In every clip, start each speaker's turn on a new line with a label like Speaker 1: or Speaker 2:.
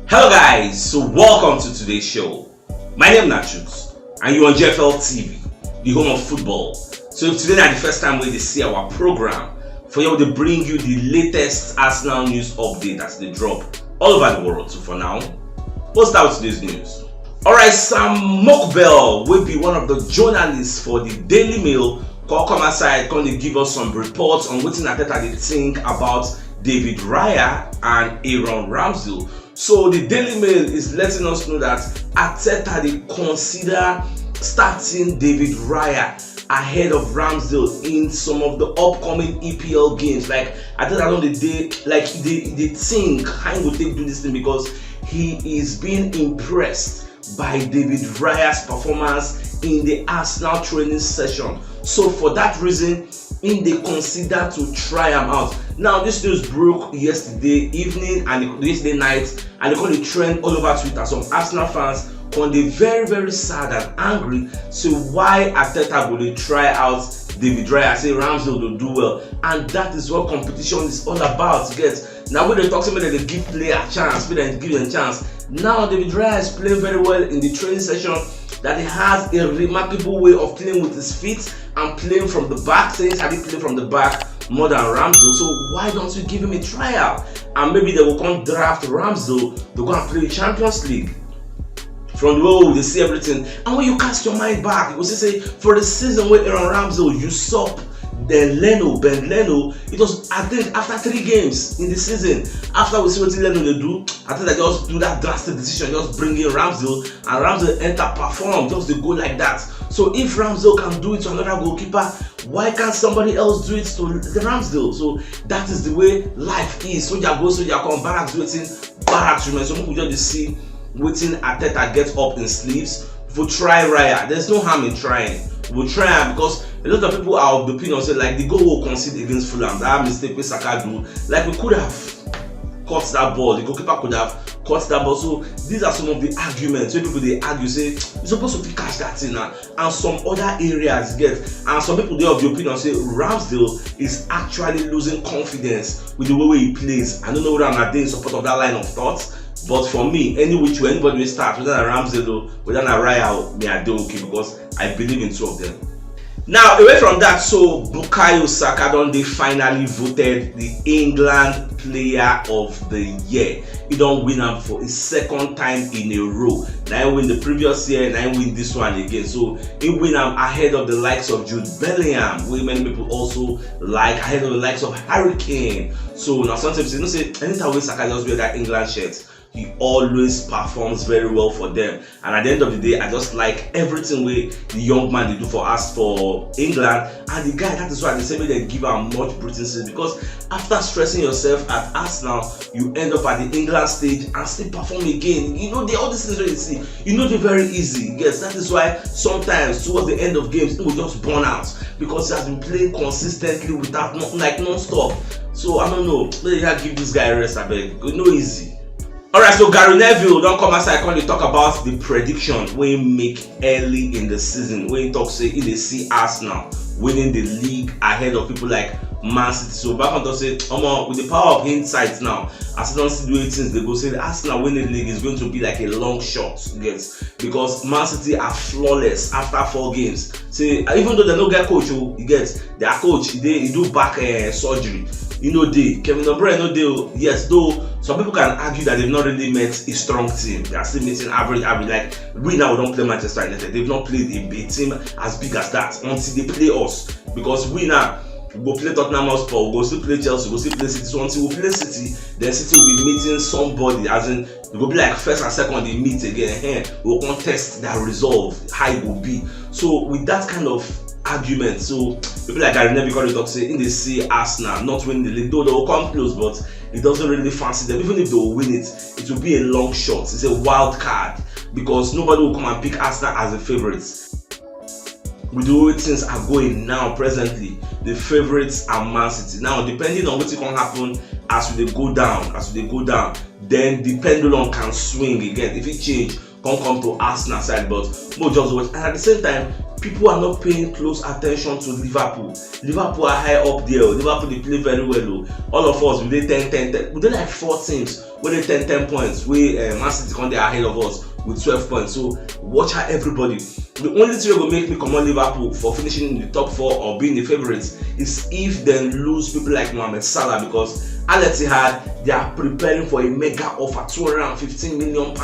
Speaker 1: Hello guys, so welcome to today's show. My name is CHUKS and you're on GFL TV, the home of football. So if today is the first time we see our program, for you to bring you the latest Arsenal news update as they drop all over the world. So for now, let's start with today's news. Alright, Sam Mokbel will be one of the journalists for the Daily Mail. Come aside, come to give us some reports on what Arteta they think about David Raya and Aaron Ramsdale. So the Daily Mail is letting us know that Arteta they consider starting David Raya ahead of Ramsdale in some of the upcoming EPL games. Like Arteta on the day, like they think how will take do this thing because he is being impressed by David Raya's performance in the Arsenal training session. So for that reason, they consider to try him out. Now this news broke yesterday evening and yesterday night, and they call it trend all over Twitter. Some Arsenal fans on the very sad and angry. So why Arteta will they try out David Raya? Say Ramsdale will do well, and that is what competition is all about. Get now when they talk to me that they give player a chance, when they give them a chance. Now David Raya is playing very well in the training session. That he has a remarkable way of playing with his feet and playing from the back. Saying how he play from the back more than Ramsdale. So why don't you give him a tryout? And maybe they will come draft Ramsdale to go and play Champions League. From the way they see everything. And when you cast your mind back, you will say for the season where Aaron Ramsdale usurped Ben Leno, it was I think after 3 games in the season, after we see what Leno they do, I think they just do that drastic decision, just bring in Ramsdale and Ramsdale enter perform, just they go like that. So if Ramsdale can do it to another goalkeeper, why can't somebody else do it to the Ramsdale? So that is the way life is. So you go, so you come, barracks waiting, barracks remain. So people just see waiting Arteta get up in sleeves. If we try Raya, there's no harm in trying. We'll try because a lot of people are of the opinion say like the goal will concede against Fulham, that mistake with Saka do, like we could have caught that ball, the goalkeeper could have caught that ball. So these are some of the arguments where people they argue say you're supposed to catch that thing now, and some other areas get, and some people they of the opinion say Ramsdale is actually losing confidence with the way he plays. I don't know whether I'm in support of that line of thoughts. But for me, any which way anybody will start, whether a Ramsdale or whether a Raya, me I do okay because I believe in 2 of them. Now away from that, so Bukayo Saka they finally voted the England Player of the Year. He don't win him for a second time in a row. Now he win the previous year, now he win this one again. So he win him ahead of the likes of Jude Bellingham, who many people also like, ahead of the likes of Harry Kane. So now sometimes you know say anytime we Saka just wear that England shirt, he always performs very well for them. And at the end of the day, I just like everything way the young man they do for us for England. And the guy, that is why they say they give him much British, because after stressing yourself at Arsenal, you end up at the England stage and still perform again. You know, all these things that you see, you know they're very easy. Yes, that is why sometimes towards the end of games, he will just burn out because he has been playing consistently without non-stop. So I don't know, let me give this guy a rest, I beg. No easy. Alright, so Gary Neville don't come aside when they talk about the prediction we make early in the season. When he talk say they see Arsenal winning the league ahead of people like Man City. So back on to say, with the power of hindsight now, as don't see the way things they go say the Arsenal winning the league is going to be like a long shot, yes, because Man City are flawless after 4 games. Say even though they don't get coach, you get their coach, he do back surgery. You know Kevin De Bruyne no deal. Yes, though some people can argue that they've not really met a strong team. They are still meeting average. Like we now don't play Manchester United. They've not played a team as big as that until they play us. Because we now go play Tottenham Hotspur, we go still play Chelsea, we go still play City. So until we play City, then City will be meeting somebody. As in, we go be like first and second they meet again. We'll contest their resolve, how it will be. So with that kind of argument, so people like Gary Neville talk say in they see Arsenal not winning the league, though they will come close, but it doesn't really fancy them. Even if they will win it, it will be a long shot. It's a wild card because nobody will come and pick Arsenal as the favorites. With the way things are going now, presently, the favorites are Man City. Now, depending on what can happen as they go down, then the pendulum can swing again. If it change, come to Arsenal side, but more just watch. And at the same time, people are not paying close attention to Liverpool. Liverpool are high up there. Liverpool, they play very well. All of us, we did 10. We did like 4 teams. We did 10 points. Man City come there ahead of us with 12 points. So watch out, everybody. The only thing that will make me come on Liverpool for finishing in the top 4 or being the favourites is if they lose people like Mohamed Salah, because Al Ittihad, they are preparing for a mega offer, £215 million,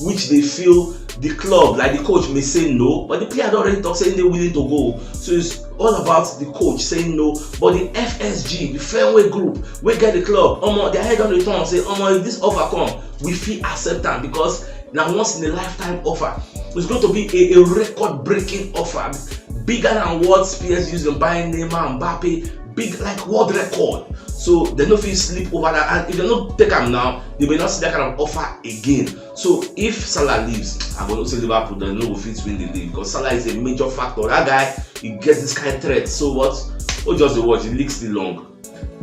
Speaker 1: which they feel the club, like the coach, may say no, but the player already talk saying they're willing to go. So it's all about the coach saying no. But the FSG, the Fenway Group, we get the club, their head on the tongue say, if this offer come, we feel accept them, because now once in a lifetime offer. It's going to be a record-breaking offer, bigger than what PSG using buying Neymar, Mbappe, big like world record. So they no feel sleep over that, and if they don't take them now, they may not see that kind of offer again. So if Salah leaves, I'm going to say Liverpool, they no go fit win the league, because Salah is a major factor. That guy, he gets this kind of threat. So what? Oh, just the watch, he leaks the long.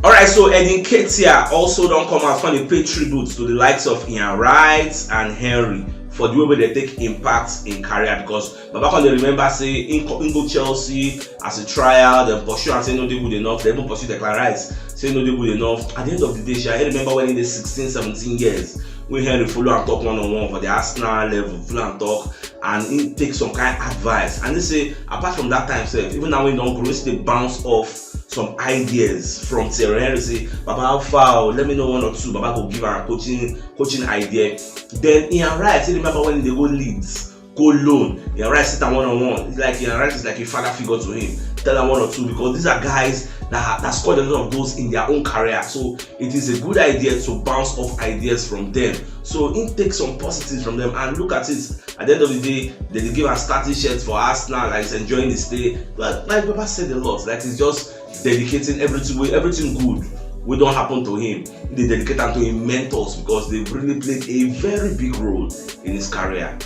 Speaker 1: Alright, so Nketiah also don't come out when they pay tributes to the likes of Declan Rice and Henry for the way they take impact in career, because Baba can remember say in go Chelsea as a trial, then pursue and say no they good enough, they even pursue Declan Rice, say no they good enough. At the end of the day, I remember when in the 16-17 years when Henry follow and talk one-on-one for the Arsenal level, follow and talk, and he take some kind of advice. And they say apart from that time, even now when don't grow, they bounce off some ideas from Thierry Henry. Say, Baba, how far? Let me know 1 or 2. Baba go give her a coaching idea. Then Declan Rice, I remember when they go Leeds, go loan. Declan Rice sit at one-on-one. It's like Declan Rice is like a father figure to him. Tell them 1 or 2, because these are guys that scored a lot of goals in their own career. So it is a good idea to bounce off ideas from them. So he takes some positives from them, and look at it. At the end of the day, they give a starting shirt for Arsenal, like he's enjoying the stay. But like Baba said a lot, like he's just dedicating everything good will don't happen to him. They dedicate them to him mentors, because they've really played a very big role in his career.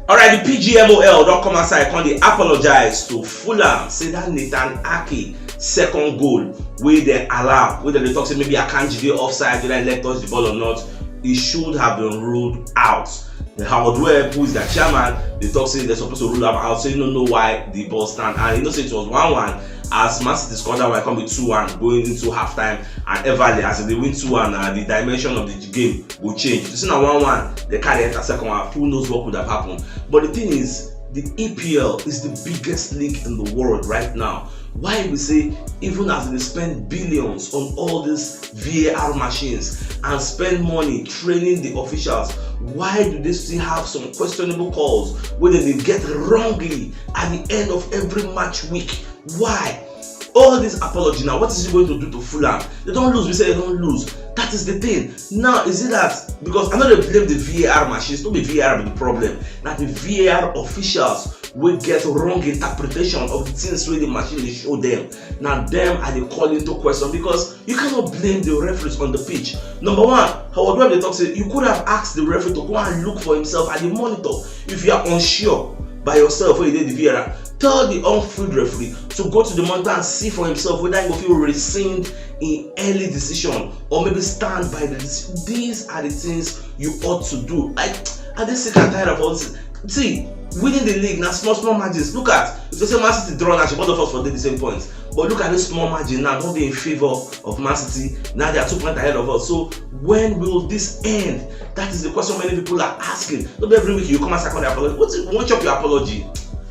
Speaker 1: Alright, the PGMOL don't come outside, can they apologize to Fulham, say that Nathan Ake second goal where they allow, whether they talk say maybe a Kanji offside, whether they let touch the ball or not, it should have been ruled out. The Howard Webb, who is their chairman, they talk say they're supposed to rule them out, so you don't know why the ball stand. And say it was 1-1 as Man City scored that one, come with 2-1 going into halftime, and everly as they win 2-1, the dimension of the game will change. You see now 1-1, they carry enter second half, who knows what could have happened. But the thing is, the EPL is the biggest league in the world right now. Why we say, even as they spend billions on all these VAR machines and spend money training the officials, why do they still have some questionable calls where they get wrongly at the end of every match week? Why? All this apology now, what is he going to do to Fulham? They don't lose, we say they don't lose. That is the thing. Now, is it that, because I know they blame the VAR machines, not the VAR be the problem, that the VAR officials will get wrong interpretation of the things where the machine they show them. Now them are they call into question, because you cannot blame the referees on the pitch. Number one, Howard Webb they talk say you could have asked the referee to go and look for himself at the monitor. If you are unsure by yourself when you did the VAR, tell the on-field referee to go to the monitor and see for himself whether he will feel rescind in early decision or maybe stand by the decision. These are the things you ought to do. Like, I just sick and tired of all this. See, winning the league now, small margins. Look at, if they say Man City draw now, both of us for the same points. But look at this small margin now, don't be in favor of Man City. Now they are 2 points ahead of us. So when will this end? That is the question many people are asking. Not every week you come and second apology. What's your apology?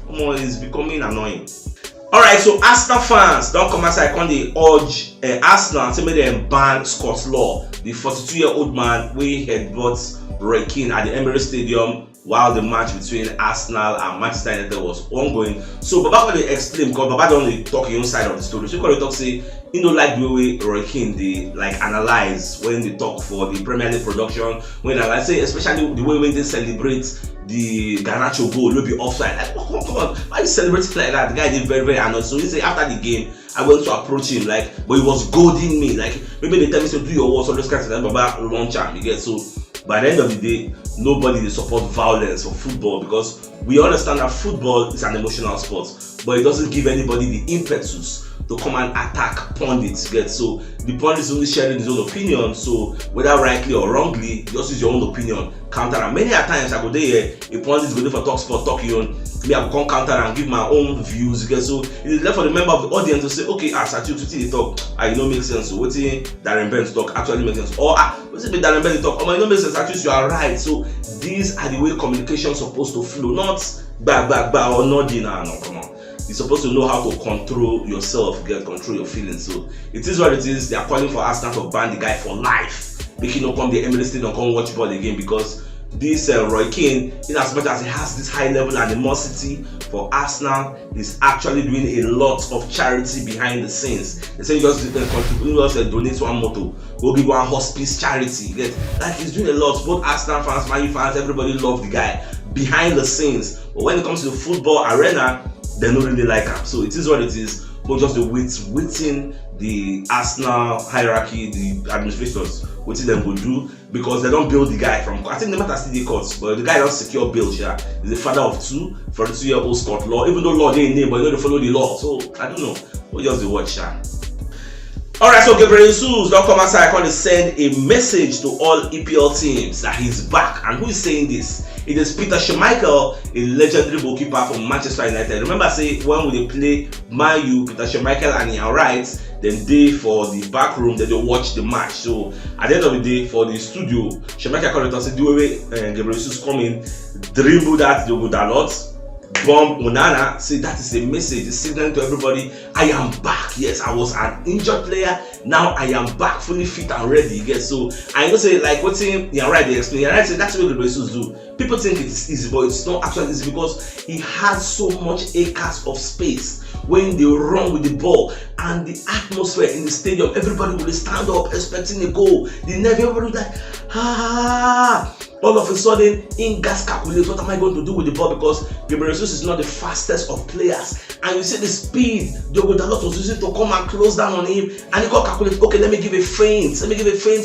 Speaker 1: Come on, it's becoming annoying. Alright, so Arsenal fans don't come outside when they urge Arsenal and say maybe they ban Scott Law, the 42-year-old man we headbutts Roy Keane at the Emirates Stadium while the match between Arsenal and Manchester United was ongoing. So Baba can explain, because Baba don't only talk your own side of the story. So you can talk say, you know, like the way Roy Keane they like analyze when they talk for the Premier League production, when I say especially the way when they celebrate the Garnacho goal will be offside. Like, oh, come on, why you celebrating like that? The guy did very annoyed. So he say after the game, I went to approach him like, but he was goading me. Like maybe they tell me to do your work, so this kind of thing. Baba launch him, you get. So by the end of the day, nobody support violence for football, because we understand that football is an emotional sport, but it doesn't give anybody the impetus to come and attack pundits. Get. So the pundit is only sharing his own opinion. So whether rightly or wrongly, just use your own opinion. Counter. And many a times I go there, a pundit is going for talk sport, talk your own. me I will come counter and give my own views. Okay, so it is left for the member of the audience to say, okay, as I choose to talk, I don't make sense. So what Darren Bent talk actually makes sense, or what's it Darren Bent talk? Oh, it don't make sense. Actually, you are right. So these are the way communication is supposed to flow, not back or nodding. No, come on. You're supposed to know how to control yourself, control your feelings. So it is what it is. They are calling for Arsenal to ban the guy for life, making him come the Emirates Stadium, come watch ball again, because this Roy Keane, in as much as he has this high level animosity for Arsenal, is actually doing a lot of charity behind the scenes. They say just donate one motor, go give one hospice charity. Like he's doing a lot. Both Arsenal fans, Man U fans, everybody love the guy behind the scenes. But when it comes to the football arena, they don't really like him. So it is what it is. But just the waiting the Arsenal hierarchy, the administrators, what them will do, because they don't build the guy from. I think the matter still the courts, but the guy don't secure bail. Yeah, he's the father of two, 42-year-old Scott Law. Even though law they name, but they don't follow the law. So I don't know. We'll just the watch. Alright, so Gabriel Jesus don't come outside. I want to send a message to all EPL teams that he's back. And who is saying this? It is Peter Schmeichel, a legendary goalkeeper from Manchester United. Remember, say when they play Man U, Peter Schmeichel and Ian Wright, then they for the back room, then they watch the match. So at the end of the day, for the studio, Schmeichel called it and said, "Do away, Gabriel Jesus come in, dribble that, they would a lot." Bomb Onana, say that is a message, it's signaling to everybody, I am back. Yes, I was an injured player, now I am back, fully fit and ready. Yes, so I know say like what's in right, they explain. Right, say that's what the Jesus do. People think it is easy, but it's not actually easy, because he has so much acres of space. When they run with the ball and the atmosphere in the stadium, everybody will stand up expecting a goal. They never everybody like all of a sudden, in gas calculate, what am I going to do with the ball? Because Gabriel Jesus is not the fastest of players. And you see the speed Diogo Dalot was using to come and close down on him. And he got calculate, okay, let me give a feint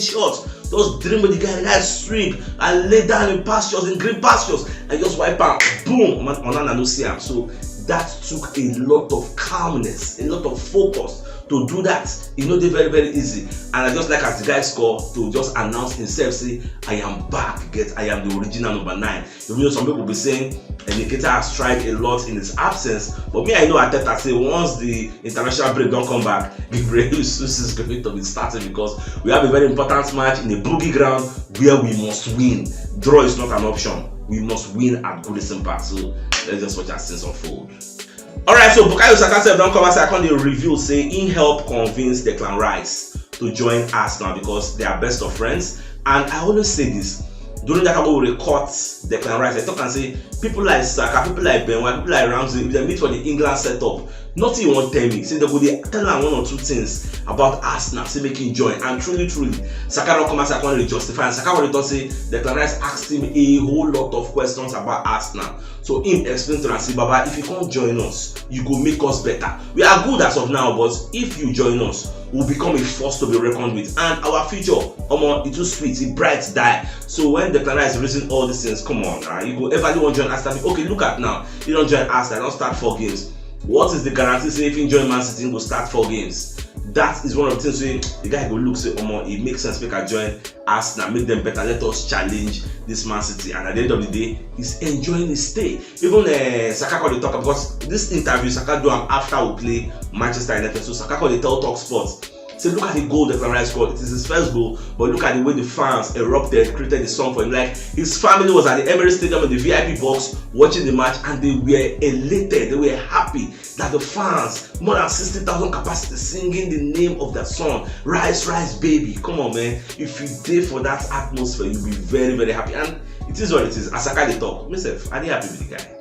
Speaker 1: shot. Just dream with the guy, sweep, and lay down in pastures, in green pastures, and just wipe out, boom, on an OCM. So that took a lot of calmness, a lot of focus to do that. You know, they're very, very easy. And I just like as the guy score to just announce himself, say, I am back, I am the original number 9. You know, some people will be saying, Nketiah has tried a lot in his absence, but me, I know Arteta say once the international break don't come back, Gabriel Jesus is going to be starting, because we have a very important match in a boogie ground where we must win. Draw is not an option. We must win at Goodison Park. So let's just watch as things unfold. Alright, so Bukayo Saka don't come outside. I can review say he helped convince Declan Rice to join Arsenal because they are best of friends. And I always say this. During that time we record Declan Rice, I talk and say people like Saka, people like Ben White, people like Ramsey, if they meet for the England setup, nothing won't tell me. Say they go tell them 1 or 2 things about Arsenal, say make him join. And truly, Saka don't come outside and justify. And Saka will say Declan Rice asked him a whole lot of questions about Arsenal. So him explained to him and say, Baba, if you can't join us, you go make us better. We are good as of now, but if you join us, we'll become a force to be reckoned with. And our future, it was sweet, it bright die. So when Declan Rice raising all these things, come on, you go ever want to join Arsenal? Okay, look at now. You don't join Arsenal, don't start 4 games. What is the guarantee say if you join Man City, you go start 4 games? That is one of the things where the guy go look say, it makes sense make I join Arsenal, make them better, let us challenge this Man City. And at the end of the day, he's enjoying his stay. Even Saka called the talk, because this interview Saka do after we play Manchester United. So Saka called the tell Talk Sports. So look at the goal Declan Rice scored. It is his first goal, but look at the way the fans erupted, created the song for him. Like his family was at the Emirates Stadium in the VIP box watching the match, and they were elated. They were happy that the fans, more than 60,000 capacity, singing the name of that song, Rice, Rice, baby. Come on, man. If you did for that atmosphere, you'll be very, very happy. And it is what it is. As Saka they talk, myself, I'm happy with the guy.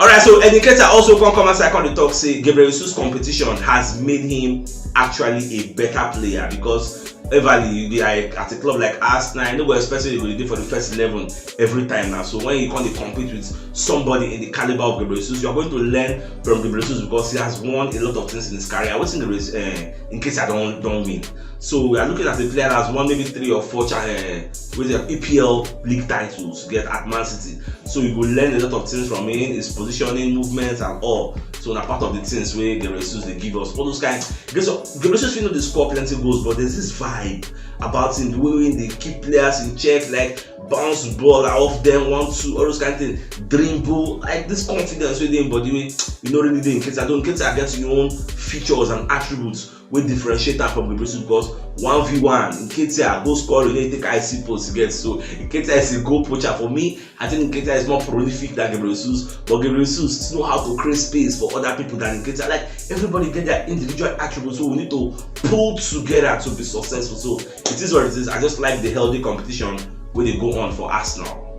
Speaker 1: Alright, so Nketiah also come outside on the talk say Gabriel Jesus' competition has made him actually a better player, because everly at a club like Arsenal, I know what especially you do for the first 11 every time now. So when you can't compete with somebody in the caliber of Gabriel Jesus, you're going to learn from Gabriel Jesus, because he has won a lot of things in his career. What's in the race in case I don't win. So we are looking at a player that has won maybe 3 or 4 with the EPL league titles get at Man City. So you will learn a lot of things from him, his positioning, movements, and all. So na part of the things where Gabriel Jesus they give us all those kinds. Gabriel Jesus, you know, they score plenty goals, but there's this vibe. vibe about him, the way they keep players in check, like bounce ball off them, 1-2, all those kind of things, dribble, like this confidence with him, but you know really the Nketiah. Don't Nketiah get your own features and attributes will differentiate her from Gabriel Jesus, because 1v1 Nketiah go score, you take IC post to get. So Nketiah is a goal poacher. For me, I think Nketiah is more prolific than Gabriel Jesus, but Gabriel Jesus know how to create space for other people than Nketiah. Like everybody get their individual attributes, so we need to pull together to be successful. So it is what it is. I just like the healthy competition where they go on for Arsenal.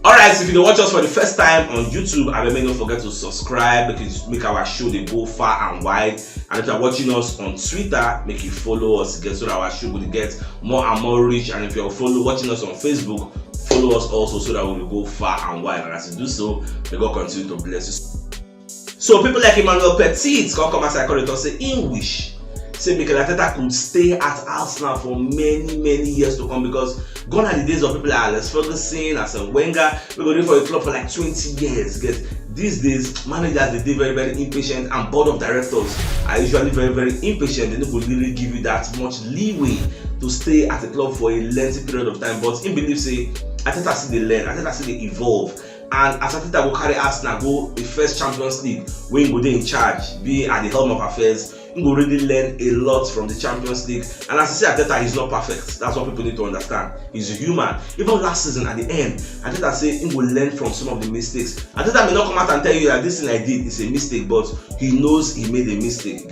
Speaker 1: Alright, so if you don't watch us for the first time on YouTube, I beg don't forget to subscribe, make our show they go far and wide. And if you're watching us on Twitter, make you follow us again so that our show will get more and more reach. And if you're watching us on Facebook, follow us also so that we will go far and wide. And as you do so, may God continue to bless you. So people like Emmanuel Petit, come as I call it, say in wish. Say Mikel Arteta could stay at Arsenal for many years to come, because gone are the days of people like Alex Ferguson, Arsene Wenger. We're going for a club for like 20 years. These days, managers they very impatient, and board of directors are usually very impatient. They don't really give you that much leeway to stay at a club for a lengthy period of time. But in belief, say Arteta see they learn, Arteta see they evolve. And as Arteta will carry Arsenal go the first Champions League, when go there in charge, be at the helm of affairs, he will really learn a lot from the Champions League. And as I say, Arteta is not perfect. That's what people need to understand. He's a human. Even last season at the end, Arteta said he will learn from some of the mistakes. Arteta may not come out and tell you that this thing I did is a mistake, but he knows he made a mistake.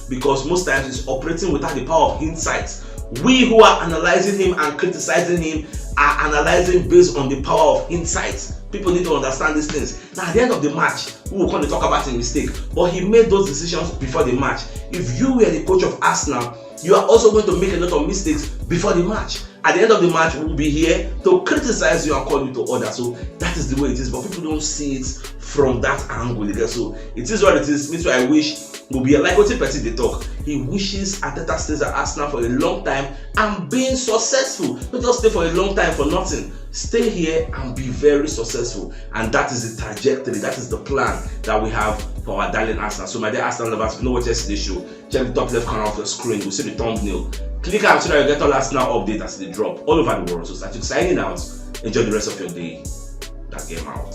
Speaker 1: Because most times he's operating without the power of hindsight. We who are analyzing him and criticizing him are analyzing based on the power of hindsight. People need to understand these things. Now at the end of the match, we will come to talk about a mistake, but he made those decisions before the match. If you were the coach of Arsenal, you are also going to make a lot of mistakes before the match. At the end of the match, we will be here to criticize you and call you to order. So that is the way it is, but people don't see it from that angle. So it is what it is. That's why I wish will be like what Petit they talk. He wishes Arteta stays at Arsenal for a long time and being successful. Not just stay for a long time for nothing. Stay here and be very successful. And that is the trajectory, that is the plan that we have for our darling Arsenal. So my dear Arsenal lovers, if you know what yesterday's show, check the top left corner of the screen. You'll see the thumbnail. Click out so that you get all Arsenal updates as they drop all over the world. So start signing out. Enjoy the rest of your day. That game out.